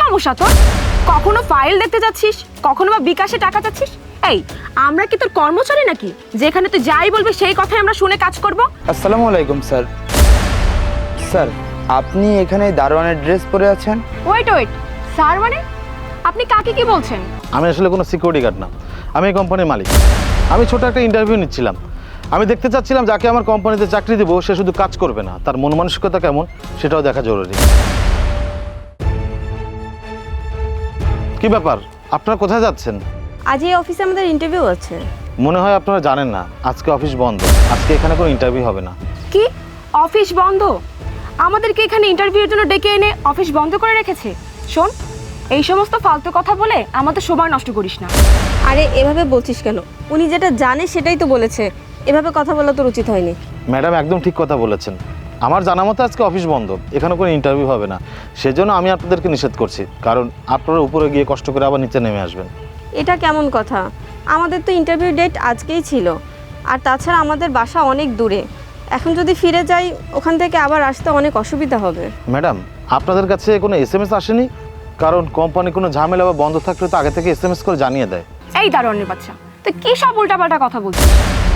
সমস্যা তোর? কখনো ফাইল দেখতে যাচ্ছিস, কখনো বা বিকাশে টাকা চাচ্ছিস। এই, আমরা কি তোর কর্মচারী নাকি যেখানে তুই যাই বলবি সেই কথাই আমরা শুনে কাজ করব? আসসালামু আলাইকুম স্যার। স্যার, আপনি এখানে দারোয়ানের ড্রেস পরে আছেন? ওয়েট, স্যার মানে আপনি কাকে কি বলছেন? আমি আসলে কোনো সিকিউরিটি গার্ড না, আমি এই কোম্পানির মালিক। আমি ছোট একটা ইন্টারভিউ নিচ্ছিলাম। আমি দেখতে চাচ্ছিলাম যাকে আমার কোম্পানিতে চাকরি দেবো সে শুধু কাজ করবে না, তার মন মানসিকতা কেমন সেটাও দেখা জরুরি। কি ব্যাপার, আপনারা কোথায় যাচ্ছেন? আজ এই অফিসে আমাদের ইন্টারভিউ আছে। মনে হয় আপনারা জানেন না, আজকে অফিস বন্ধ। আজকে এখানে কোনো ইন্টারভিউ হবে না। কি অফিস বন্ধ? আমাদেরকে এখানে ইন্টারভিউর জন্য ডেকে এনে অফিস বন্ধ করে রেখেছে? শোন, এই সমস্ত ফালতু কথা বলে আমাদের সময় নষ্ট করিস না। আরে এভাবে বলছিস কেন? উনি যেটা জানে সেটাই তো বলেছে, এভাবে কথা বলা তোর উচিত হয়নি। ম্যাডাম একদম ঠিক কথা বলেছেন। আমার জানা মতো আজকে অফিস বন্ধ, এখানে কোনো ইন্টারভিউ হবে না। সেজন্য আমি আপনাদেরকে নিষেধ করছি, কারণ আপনারা উপরে গিয়ে কষ্ট করে আবার নিচে নেমে আসবেন। এটা কেমন কথা? আমাদের তো ইন্টারভিউ ডেট আজকেই ছিল, আর তাছাড়া আমাদের বাসা অনেক দূরে। এখন যদি ফিরে যাই ওখান থেকে আবার আসতে অনেক অসুবিধা হবে। ম্যাডাম, আপনাদের কাছে কোনো এসএমএস আসেনি? কারণ কোম্পানি কোনো ঝামেলা বা বন্ধ থাকলে তো আগে থেকে এসএমএস করে জানিয়ে দেয়। এই দারোয়ানের বাচ্চা, তুই কি সব উল্টাপাল্টা কথা বলছিস?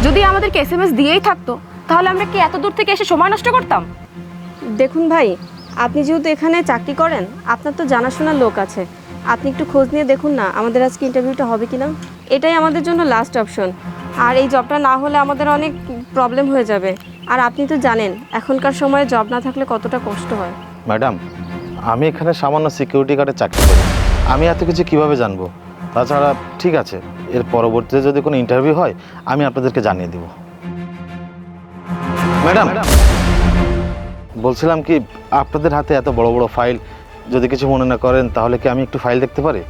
যদি আমাদেরকে এসএমএস দিয়েই থাকতো তাহলে আমরা কি এত দূর থেকে এসে সময় নষ্ট করতাম? দেখুন ভাই, আপনি যেহেতু এখানে চাকরি করেন, আপনার তো জানাশোনার লোক আছে। আপনি একটু খোঁজ নিয়ে দেখুন না আমাদের আজকে ইন্টারভিউটা হবে কিনা। এটাই আমাদের জন্য লাস্ট অপশন। আর এই জবটা না হলে আমাদের অনেক প্রবলেম হয়ে যাবে। আর আপনি তো জানেন এখনকার সময়ে জব না থাকলে কতটা কষ্ট হয়। ম্যাডাম, আমি এখানে সামান্য সিকিউরিটি গার্ডে চাকরি করি, আমি এত কিছু কিভাবে জানবো? তাছাড়া ঠিক আছে, এর পরবর্তীতে যদি কোনো ইন্টারভিউ হয় আমি আপনাদেরকে জানিয়ে দেব। ম্যাডাম, বলছিলাম কি, আপনাদের হাতে এত বড় বড় ফাইল, যদি কিছু মনে না করেন তাহলে কি আমি একটু ফাইল দেখতে পারি?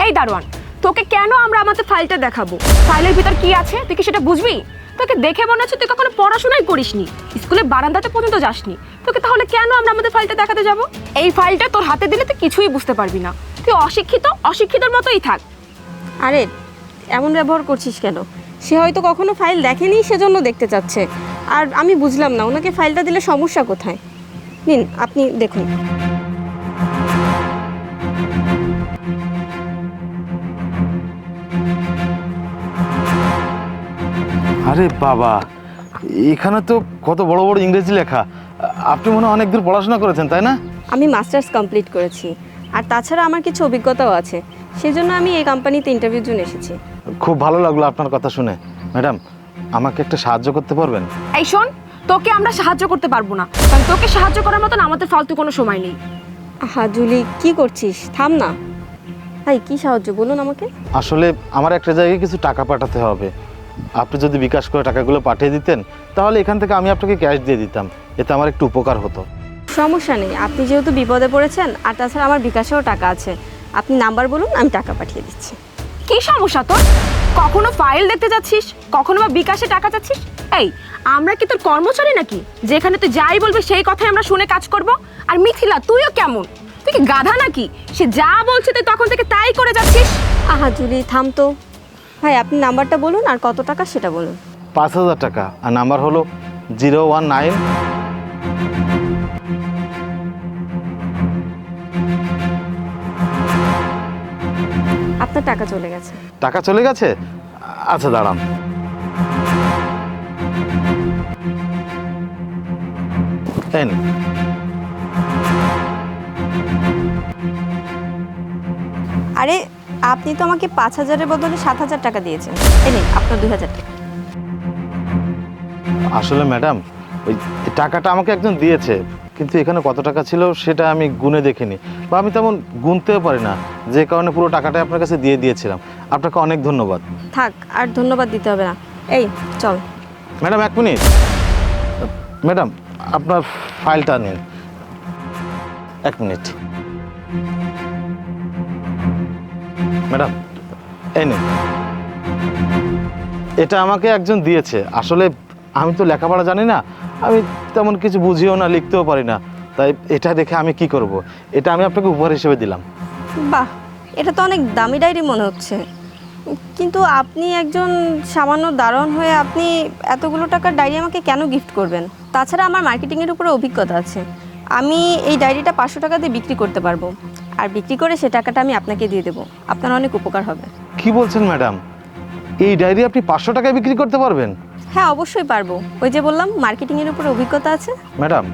এই দারোয়ান, তোকে কেন আমরা আমাদের ফাইলটা দেখাবো? ফাইলের ভিতর কি আছে তুই কি সেটা বুঝবি? তোকে দেখে মনে হচ্ছে তুই কখনো পড়াশোনাই করিসনি, স্কুলে বারান্দাতে পর্যন্ত যাসনি। তোকে তাহলে কেন আমরা আমাদের ফাইলটা দেখাতে যাব? এই ফাইলটা তোর হাতে দিলে তুই কিছুই বুঝতে পারবি না। তুই অশিক্ষিতর মতোই থাক। আরে এমন ব্যবহার করছিস কেন? সে হয়তো কখনো ফাইল দেখেনি, সেজন্য দেখতে চাচ্ছে। আর আমি বুঝলাম না ওনাকে ফাইলটা দিলে সমস্যা কোথায়। নিন আপনি দেখুন। আরে বাবা, এখানে তো কত বড় বড় ইংরেজি লেখা। আপনি মনে হয় অনেক দূর পড়াশোনা করেছেন, তাই না? আমি মাস্টার্স কমপ্লিট করেছি, আর তাছাড়া আমার কিছু অভিজ্ঞতাও আছে। সেজন্য আমি এই কোম্পানিতে ইন্টারভিউর জন্য এসেছি। খুব ভালো লাগলো আপনার কথা শুনে। ম্যাডাম, আমাকে একটা সাহায্য করতে পারবেন? এই শোন, তোকে আমরা সাহায্য করতে পারবো না, কারণ তোকে সাহায্য করার মতন আমাদের ফালতু কোনো সময় নেই। আহা জুলি, কি করছিস? থাম না ভাই, কি সাহায্য বলুন আমাকে। আসলে আমার একটা জায়গায় কিছু টাকা পাঠাতে হবে। আপনি যদি বিকাশ করে টাকাগুলো পাঠিয়ে দিতেন তাহলে এখান থেকে আমি আপনাকে ক্যাশ দিয়ে দিতাম, এতে আমার একটু উপকার হতো। সমস্যা নেই, আপনি যেহেতু বিপদে পড়েছেন, আর তাছাড়া আমার বিকাশেও টাকা আছে। আপনি নাম্বার বলুন, আমি টাকা পাঠিয়ে দিচ্ছি। কি সমস্যা তোর? কখনো ফাইল দেখতে যাচ্ছিস, কখনো বা বিকাশে টাকা চাচ্ছিস। এই, আমরা কি তোর কর্মচারী নাকি যেখানে তুই যাই বলবি সেই কথাই আমরা শুনে কাজ করব? আর মিথিলা, তুইও কেমন? তুই কি গাধা নাকি? সে যা বলছে তুই তখন থেকে তাই করে যাচ্ছিস। আহা জুলি, থাম তো। ভাই আপনি নাম্বারটা বলুন, আর কত টাকা সেটা বলুন। 5,000 টাকা, আর নাম্বার হলো 019। আপনার টাকা চলে গেছে। টাকা চলে গেছে? আচ্ছা দাঁড়ান। এই নিন। আরে আপনি তো আমাকে 5,000-এর বদলে 7,000 টাকা দিয়েছেন। এই নিন আপনার 2,000 টাকা। আসলে ম্যাডাম, ওই টাকাটা আমাকে একজন দিয়েছে, কিন্তু এখানে কত টাকা ছিল সেটা আমি গুনে দেখিনি, বা আমি তেমন গুনতেও পারি না, যে কারণে পুরো টাকাটা আপনার কাছে দিয়ে দিয়েছিলাম। আপনাকে অনেক ধন্যবাদ। থাক, আর ধন্যবাদ দিতে হবে না। এই চল। Madam 1 minute. ম্যাডাম, আপনার ফাইলটা নিন। 1 মিনিট। ম্যাডাম, এই নিন। এটা আমাকে একজন দিয়েছে। আসলে আমি তো লেখাপড়া জানি না, আমি তেমন কিছু বুঝিও না, লিখতেও পারি না, তাই এটা দেখে আমি কি করব? এটা আমি আপনাকে উপহার হিসেবে দিলাম। বাহ, এটা তো অনেক দামি ডায়েরি মনে হচ্ছে। কিন্তু আপনি একজন সামান্য দারোয়ান হয়ে আপনি এতগুলো টাকার ডায়েরি আমাকে কেন গিফট করবেন? তাছাড়া আমার মার্কেটিংয়ের উপরে অভিজ্ঞতা আছে। আমি এই ডায়েরিটা 500 টাকা দিয়ে বিক্রি করতে পারবো। আর বিক্রি করে সে টাকাটা আমি আপনাকে দিয়ে দেবো, আপনার অনেক উপকার হবে। কি বলছেন ম্যাডাম, এই ডায়েরি আপনি 500 টাকায় বিক্রি করতে পারবেন? হ্যাঁ অবশ্যই পারবো, ওই যে বললাম মার্কেটিংয়ের উপর অভিজ্ঞতা আছে। ম্যাডাম,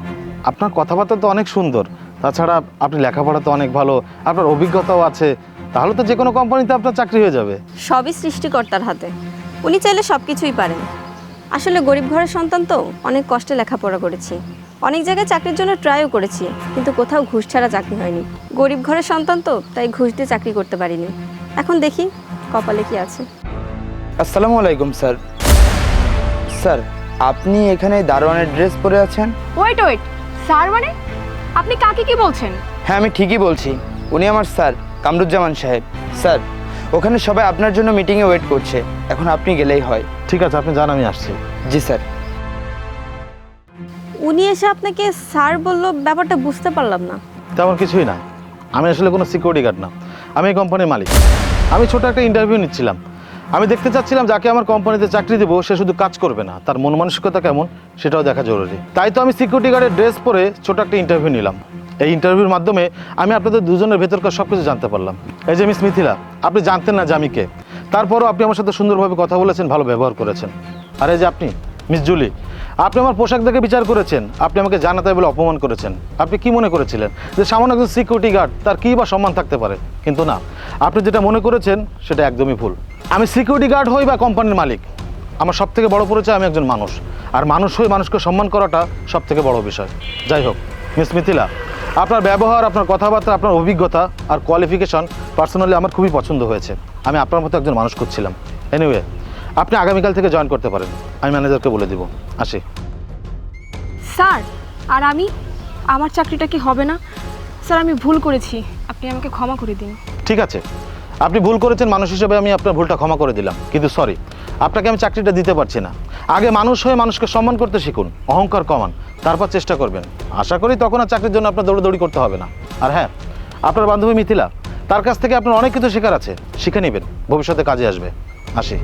আপনার কথাবার্তা তো অনেক সুন্দর, তাছাড়া আপনি লেখাপড়া তো অনেক ভালো, আপনার অভিজ্ঞতাও আছে, তাহলে তো যে কোনো কোম্পানিতে আপনার চাকরি হয়ে যাবে। সবই সৃষ্টিকর্তার হাতে, উনি চাইলে সব কিছুই পারেন। আসলে গরিব ঘরের সন্তান তো, অনেক কষ্টে লেখাপড়া করেছি, অনেক জায়গায় চাকরির জন্য ট্রাইও করেছি, কিন্তু কোথাও ঘুষ ছাড়া চাকরি হয়নি। গরিব ঘরের সন্তান তো, তাই ঘুষ দিয়ে চাকরি করতে পারিনি। এখন দেখি কপালে কি আছে। আসসালামু আলাইকুম স্যার। স্যার, আপনি এখানে দারোয়ানের ড্রেস পরে আছেন? ওয়েট ওয়েট, স্যার মানে আপনি কাকে কি বলছেন? হ্যাঁ, আমি ঠিকই বলছি, উনি আমার স্যার কামরুজ্জামান সাহেব। স্যার, ওখানে সবাই আপনার জন্য মিটিংয়ে ওয়েট করছে, এখন আপনি গেলেই হয়। ঠিক আছে, আপনি যান, আমি আসছি। জি স্যার। উনি এসে আপনাকে স্যার বললো, ব্যাপারটা বুঝতে পারলাম না। তেমন কিছুই না, আমি আসলে কোনো সিকিউরিটি গার্ড না, আমি এই কোম্পানির মালিক। আমি ছোট একটা ইন্টারভিউ নিচ্ছিলাম, আমি দেখতে চাচ্ছিলাম যাকে আমার কোম্পানিতে চাকরি দেবো সে শুধু কাজ করবে না, তার মন মানসিকতা কেমন সেটাও দেখা জরুরি। তাই তো আমি সিকিউরিটি গার্ডের ড্রেস পরে ছোট একটা ইন্টারভিউ নিলাম। এই ইন্টারভিউর মাধ্যমে আমি আপনাদের দুজনের ভেতরকার সব কিছু জানতে পারলাম। এই যে মিস মিথিলা, আপনি জানতেন না যে আমি কে, তারপরও আপনি আমার সাথে সুন্দরভাবে কথা বলেছেন, ভালো ব্যবহার করেছেন। আর এই যে আপনি মিস জুলি, আপনি আমার পোশাক দেখে বিচার করেছেন, আপনি আমাকে জানাতে বলে অপমান করেছেন। আপনি কি মনে করেছিলেন যে সামান্য একজন সিকিউরিটি গার্ড, তার কী বা সম্মান থাকতে পারে? কিন্তু না, আপনি যেটা মনে করেছেন সেটা একদমই ভুল। আমি সিকিউরিটি গার্ড হই বা কোম্পানির মালিক, আমার সব থেকে বড় পরিচয় আমি একজন মানুষ, আর মানুষ হয়ে মানুষকে সম্মান করাটা সব থেকে বড় বিষয়। যাই হোক মিস মিথিলা, আপনার ব্যবহার, আপনার কথাবার্তা, আপনার অভিজ্ঞতা আর কোয়ালিফিকেশন পার্সোনালি আমার খুবই পছন্দ হয়েছে। আমি আপনার মতো একজন মানুষ খুঁজছিলাম। এনিওয়ে, আপনি আগামীকাল থেকে জয়েন করতে পারেন, আমি ম্যানেজারকে বলে দিব। আসি। স্যার, আর আমি, আমার চাকরিটা কি হবে না? স্যার, আমি ভুল করেছি, আপনি আমাকে ক্ষমা করে দিন। ঠিক আছে, আপনি ভুল করেছেন, মানুষ হিসেবে আমি আপনার ভুলটা ক্ষমা করে দিলাম, কিন্তু সরি, আপনাকে আমি চাকরিটা দিতে পারছি না। আগে মানুষ হয়ে মানুষকে সম্মান করতে শিখুন, অহংকার কমান, তারপর চেষ্টা করবেন। আশা করি তখন আর চাকরির জন্য আপনার দৌড়াদৌড়ি করতে হবে না। আর হ্যাঁ, আপনার বান্ধবী মিথিলা, তার কাছ থেকে আপনার অনেক কিছু শেখার আছে, শিখে নেবেন, ভবিষ্যতে কাজে আসবে। আসি।